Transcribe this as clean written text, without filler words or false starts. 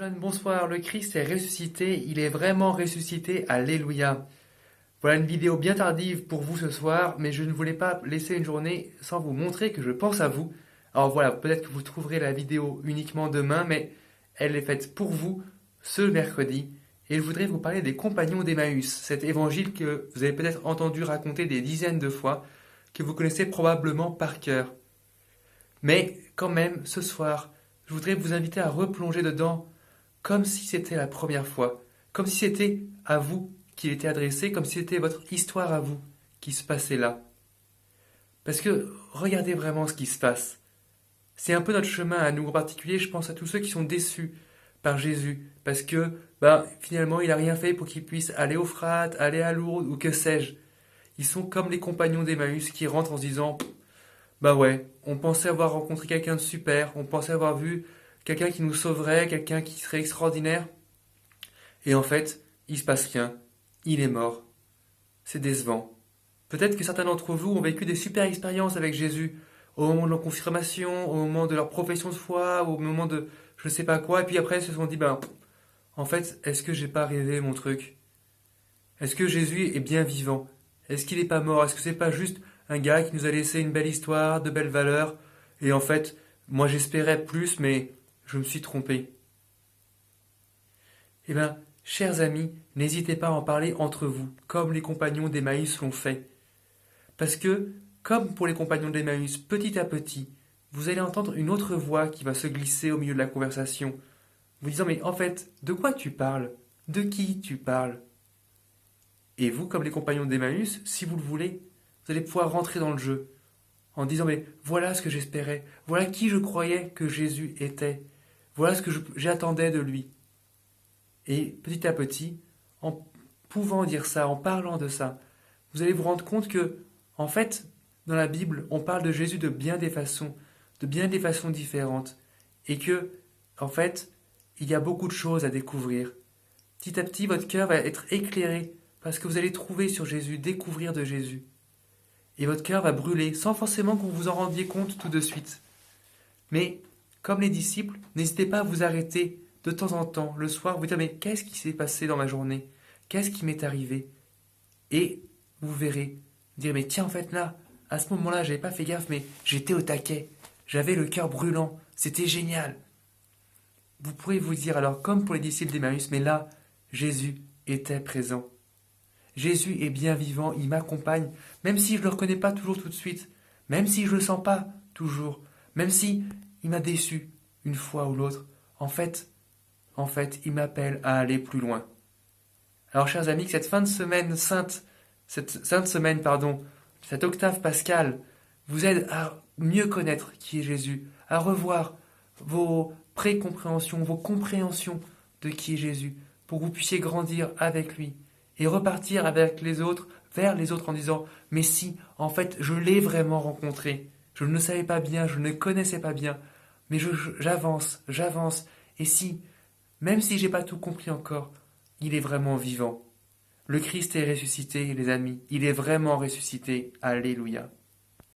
jeunes, bonsoir. Le Christ est ressuscité, il est vraiment ressuscité, alléluia. Voilà une vidéo bien tardive pour vous ce soir, mais je ne voulais pas laisser une journée sans vous montrer que je pense à vous. Alors voilà, peut-être que vous trouverez la vidéo uniquement demain, mais elle est faite pour vous ce mercredi. Et je voudrais vous parler des compagnons d'Emmaüs, cet évangile que vous avez peut-être entendu raconter des dizaines de fois, que vous connaissez probablement par cœur. Mais quand même, ce soir, je voudrais vous inviter à replonger dedans comme si c'était la première fois, comme si c'était à vous qu'il était adressé, comme si c'était votre histoire à vous qui se passait là. Parce que regardez vraiment ce qui se passe. C'est un peu notre chemin à nous, en particulier je pense à tous ceux qui sont déçus par Jésus, parce que finalement il n'a rien fait pour qu'ils puissent aller au Frat, aller à Lourdes ou que sais-je. Ils sont comme les compagnons d'Emmaüs qui rentrent en se disant bah ouais, on pensait avoir rencontré quelqu'un de super, on pensait avoir vu quelqu'un qui nous sauverait, quelqu'un qui serait extraordinaire. Et en fait, il se passe rien. Il est mort. C'est décevant. Peut-être que certains d'entre vous ont vécu des super expériences avec Jésus au moment de leur confirmation, au moment de leur profession de foi, au moment de je ne sais pas quoi, et puis après ils se sont dit en fait, est-ce que j'ai pas rêvé mon truc? Est-ce que Jésus est bien vivant? Est-ce qu'il n'est pas mort? Est-ce que c'est pas juste un gars qui nous a laissé une belle histoire, de belles valeurs, et en fait, moi j'espérais plus, mais je me suis trompé. Eh bien, chers amis, n'hésitez pas à en parler entre vous, comme les compagnons d'Emmaüs l'ont fait. Parce que, comme pour les compagnons d'Emmaüs, petit à petit, vous allez entendre une autre voix qui va se glisser au milieu de la conversation, vous disant mais en fait, de quoi tu parles? De qui tu parles? Et vous, comme les compagnons d'Emmaüs, si vous le voulez, vous allez pouvoir rentrer dans le jeu, en disant mais voilà ce que j'espérais, voilà qui je croyais que Jésus était, voilà ce que j'attendais de lui. Et petit à petit, en pouvant dire ça, en parlant de ça, vous allez vous rendre compte que, en fait, dans la Bible, on parle de Jésus de bien des façons différentes, et que, en fait, il y a beaucoup de choses à découvrir. Petit à petit, votre cœur va être éclairé parce que vous allez trouver sur Jésus, découvrir de Jésus. Et votre cœur va brûler sans forcément que vous vous en rendiez compte tout de suite. Mais, comme les disciples, n'hésitez pas à vous arrêter de temps en temps, le soir, vous dire mais qu'est-ce qui s'est passé dans ma journée? Qu'est-ce qui m'est arrivé? Et vous verrez, dire mais tiens en fait là, à ce moment-là, j'avais pas fait gaffe, mais j'étais au taquet. J'avais le cœur brûlant. C'était génial. Vous pourrez vous dire alors, comme pour les disciples d'Emmaüs, mais là, Jésus était présent. Jésus est bien vivant, il m'accompagne, même si je ne le reconnais pas toujours tout de suite, même si je ne le sens pas toujours, même si il m'a déçu une fois ou l'autre. En fait, il m'appelle à aller plus loin. Alors, chers amis, que cette fin de semaine sainte, cette sainte semaine, cette octave pascale, vous aide à mieux connaître qui est Jésus, à revoir vos précompréhensions, vos compréhensions de qui est Jésus, pour que vous puissiez grandir avec lui et repartir avec les autres, vers les autres en disant mais si, en fait, je l'ai vraiment rencontré, je ne le savais pas bien, je ne le connaissais pas bien, mais j'avance, et si, même si j'ai pas tout compris encore, il est vraiment vivant. Le Christ est ressuscité, les amis, il est vraiment ressuscité, alléluia.